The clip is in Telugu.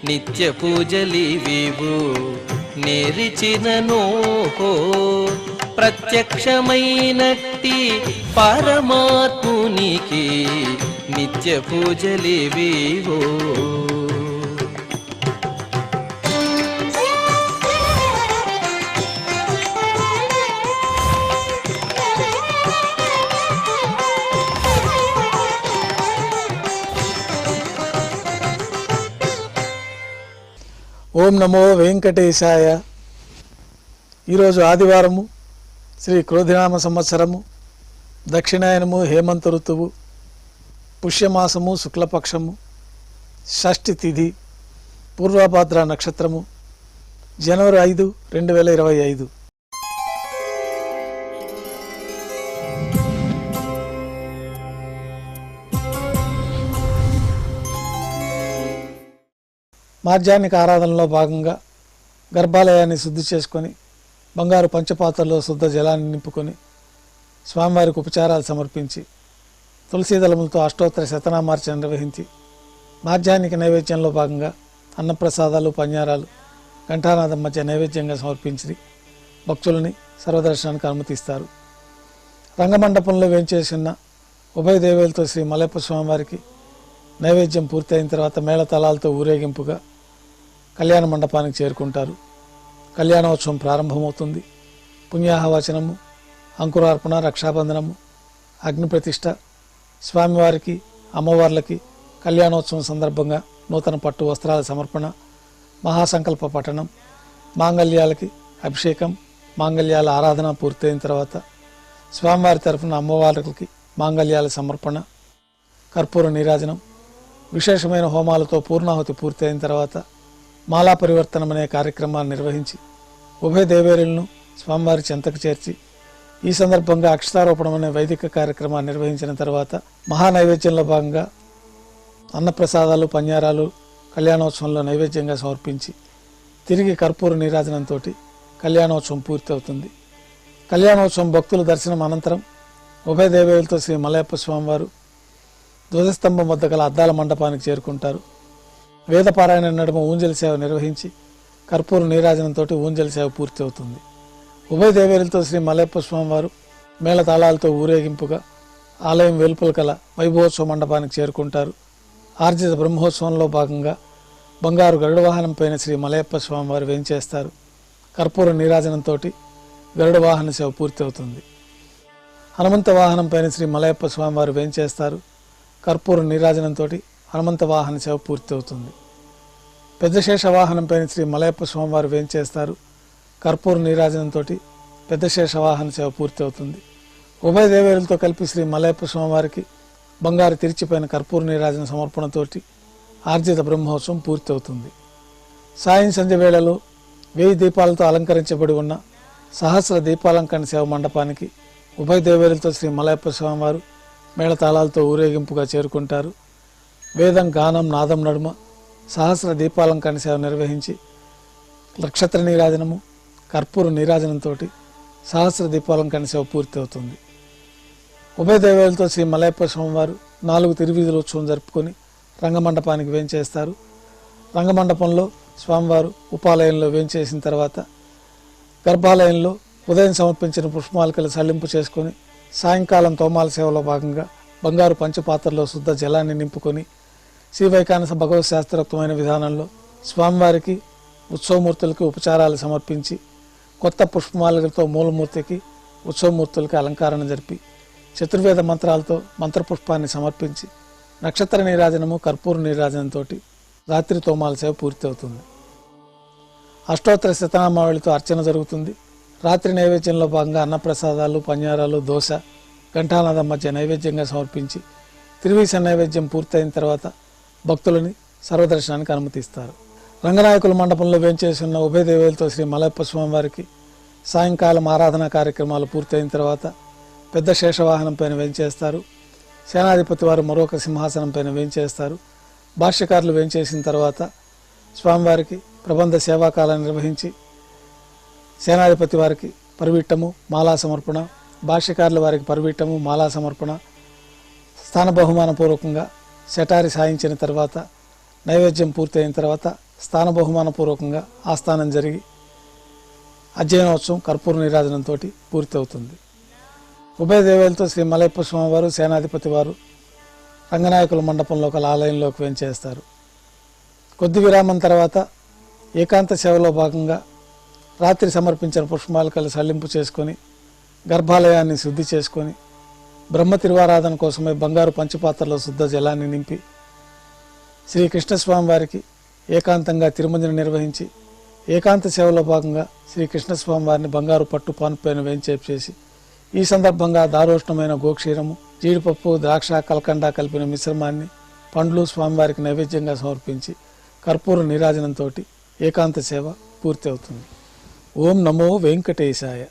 నిత్య పూజలివివు నేరిచిననోహో ప్రత్యక్షమైనట్టి పరమాత్మునికి నిత్య పూజలివివో. ఓం నమో వెంకటేశాయ. ఈరోజు ఆదివారము, శ్రీ క్రోధినామ సంవత్సరము, దక్షిణాయనము, హేమంత ఋతువు, పుష్యమాసము, శుక్లపక్షము, షష్ఠి తిథి, పూర్వభాద్ర నక్షత్రము, జనవరి 5, 2025. మార్జానిక ఆరాధనలో భాగంగా గర్భాలయాన్ని శుద్ధి చేసుకొని బంగారు పంచపాత్రలో శుద్ధ జలాన్ని నింపుకొని స్వామివారికి ఉపచారాలు సమర్పించి తులసీదళములతో అష్టోత్తర శతనామార్చన నిర్వహించి మార్జానిక నైవేద్యంలో భాగంగా అన్నప్రసాదాలు, పన్యారాలు ఘంటానాదం మధ్య నైవేద్యంగా సమర్పించి భక్తులని సర్వదర్శనానికి అనుమతిస్తారు. రంగమండపంలో వేంచేసిన ఉభయ దేవేలతో శ్రీ మలయప్ప స్వామివారికి నైవేద్యం పూర్తయిన తర్వాత మేళతాళాలతో ఊరేగింపుగా కళ్యాణ మండపానికి చేరుకుంటారు. కళ్యాణోత్సవం ప్రారంభమవుతుంది. పుణ్యాహవచనము, అంకురార్పణ, రక్షాబంధనము, అగ్నిప్రతిష్ఠ, స్వామివారికి అమ్మవార్లకి కళ్యాణోత్సవం సందర్భంగా నూతన పట్టు వస్త్రాల సమర్పణ, మహాసంకల్ప పఠనం, మాంగళ్యాలకి అభిషేకం, మాంగళ్యాల ఆరాధన పూర్తయిన తర్వాత స్వామివారి తరఫున అమ్మవార్లకి మాంగళ్యాల సమర్పణ, కర్పూర నీరాజనం, విశేషమైన హోమాలతో పూర్ణాహుతి పూర్తయిన తర్వాత మాలా పరివర్తనం అనే కార్యక్రమాన్ని నిర్వహించి ఉభయ దేవేరులను స్వామివారి చెంతకు చేర్చి ఈ సందర్భంగా అక్షతారోపణం అనే వైదిక కార్యక్రమాన్ని నిర్వహించిన తర్వాత మహానైవేద్యంలో భాగంగా అన్నప్రసాదాలు, పన్యారాలు కళ్యాణోత్సవంలో నైవేద్యంగా సమర్పించి తిరిగి కర్పూర నీరాజనంతో కళ్యాణోత్సవం పూర్తి అవుతుంది. కళ్యాణోత్సవం భక్తుల దర్శనం అనంతరం ఉభయ దేవేరులతో శ్రీ మలయప్ప స్వామివారు ధ్వజస్తంభం వద్ద గల అద్దాల మండపానికి చేరుకుంటారు. వేదపారాయణ నడుమ ఊంజలి సేవ నిర్వహించి కర్పూర నీరాజనంతో ఊంజలి సేవ పూర్తి అవుతుంది. ఉభయ దేవేరులతో శ్రీ మలయప్ప స్వామివారు మేళతాళాలతో ఊరేగింపుగా ఆలయం వెలుపల కల వైభవోత్సవ మండపానికి చేరుకుంటారు. ఆర్జిత బ్రహ్మోత్సవంలో భాగంగా బంగారు గరుడ వాహనం పైన శ్రీ మలయప్ప స్వామివారు వేంచేస్తారు. కర్పూర నీరాజనంతో గరుడ వాహన సేవ పూర్తి అవుతుంది. హనుమంత వాహనం పైన శ్రీ మలయప్ప స్వామివారు వేంచేస్తారు. కర్పూర నీరాజనంతో హనుమంత వాహన సేవ పూర్తి అవుతుంది. పెద్ద శేష వాహనం పైన శ్రీ మలయప్ప స్వామివారు వేంచేస్తారు. కర్పూర నీరాజనంతో పెద్ద శేష వాహన సేవ పూర్తి అవుతుంది. ఉభయ దేవేరులతో కలిపి శ్రీ మలయప్ప స్వామివారికి బంగారు తిరిచిపోయిన కర్పూర నీరాజన సమర్పణతోటి ఆర్జిత బ్రహ్మోత్సవం పూర్తి అవుతుంది. సాయం సంధ్య వేళలో 1000 దీపాలతో అలంకరించబడి ఉన్న సహస్ర దీపాలంకరణ సేవ మండపానికి ఉభయ దేవేరులతో శ్రీ మలయప్ప స్వామివారు మేళతాళాలతో ఊరేగింపుగా చేరుకుంటారు. వేదం, గానం, నాదం నడుమ సహస్ర దీపాలంకరణ సేవ నిర్వహించి నక్షత్ర నీరాజనము, కర్పూర నీరాజనంతో సహస్ర దీపాలంకరణ సేవ పూర్తి అవుతుంది. ఉభయ దేవేరులతో శ్రీ మలయప్ప స్వామివారు 4 తిరువీధుల ఉత్సవం జరుపుకొని రంగమండపానికి వేంచేస్తారు. రంగమండపంలో స్వామివారు ఉపాలయంలో వేంచేసిన తర్వాత గర్భాలయంలో ఉదయం సమర్పించిన పుష్పమాలికలు సల్లింపు చేసుకొని సాయంకాలం తోమాల సేవలో భాగంగా బంగారు పంచపాత్రలో శుద్ధ జలాన్ని నింపుకొని శ్రీ వైకానస భగవత్ శాస్త్రోక్తమైన విధానంలో స్వామివారికి ఉత్సవమూర్తులకి ఉపచారాలు సమర్పించి కొత్త పుష్పమాలికలతో మూలమూర్తికి ఉత్సవమూర్తులకి అలంకరణ జరిపి చతుర్వేద మంత్రాలతో మంత్రపుష్పాన్ని సమర్పించి నక్షత్ర నీరాజనము, కర్పూర నీరాజనంతో రాత్రి తోమాల సేవ పూర్తి అవుతుంది. అష్టోత్తర శతనామావళితో అర్చన జరుగుతుంది. రాత్రి నైవేద్యంలో భాగంగా అన్నప్రసాదాలు, పన్యారాలు, దోశ ఘంటానాదం మధ్య నైవేద్యంగా సమర్పించి తిరువీస నైవేద్యం పూర్తయిన తర్వాత భక్తులని సర్వదర్శనానికి అనుమతిస్తారు. రంగనాయకుల మండపంలో వేంచేసి ఉన్న ఉభయ దేవేలతో శ్రీ మలయప్ప స్వామివారికి సాయంకాలం ఆరాధనా కార్యక్రమాలు పూర్తయిన తర్వాత పెద్ద శేషవాహనం పైన వేంచేస్తారు. సేనాధిపతి వారు మరొక సింహాసనం పైన వేంచేస్తారు. భాష్యకారులు వేంచేసిన తర్వాత స్వామివారికి ప్రబంధ సేవాకాలాన్ని నిర్వహించి సేనాధిపతి వారికి పరివిట్టము, మాలా సమర్పణ, భాష్యకారుల వారికి పరివిట్టము, మాలా సమర్పణ, స్థాన బహుమానపూర్వకంగా శటారి సాయించిన తర్వాత నైవేద్యం పూర్తయిన తర్వాత స్థాన బహుమానపూర్వకంగా ఆస్థానం జరిగి అధ్యయనోత్సవం కర్పూర నీరాజనంతో పూర్తవుతుంది. ఉభయ దేవేలతో శ్రీ మలయప్ప స్వామివారు సేనాధిపతి వారు రంగనాయకుల మండపంలో గల ఆలయంలోకి వేంచేస్తారు. కొద్ది విరామం తర్వాత ఏకాంత సేవలో భాగంగా రాత్రి సమర్పించిన పుష్పమాలికలు సల్లింపు చేసుకొని గర్భాలయాన్ని శుద్ధి చేసుకొని బ్రహ్మ తిరువారాధన కోసమై బంగారు పంచపాత్రలో శుద్ధ జలాన్ని నింపి శ్రీకృష్ణస్వామి వారికి ఏకాంతంగా తిరుమంజన నిర్వహించి ఏకాంత సేవలో భాగంగా శ్రీకృష్ణస్వామి వారిని బంగారు పట్టు పాన్పైన వేంచేపు చేసి ఈ సందర్భంగా దారోష్ణమైన గోక్షీరము, జీడిపప్పు, ద్రాక్ష, కల్కండ కలిపిన మిశ్రమాన్ని పండ్లు స్వామివారికి నైవేద్యంగా సమర్పించి కర్పూర నీరాజనంతో ఏకాంత సేవ పూర్తి అవుతుంది. ఓం నమో వెంకటేశాయ.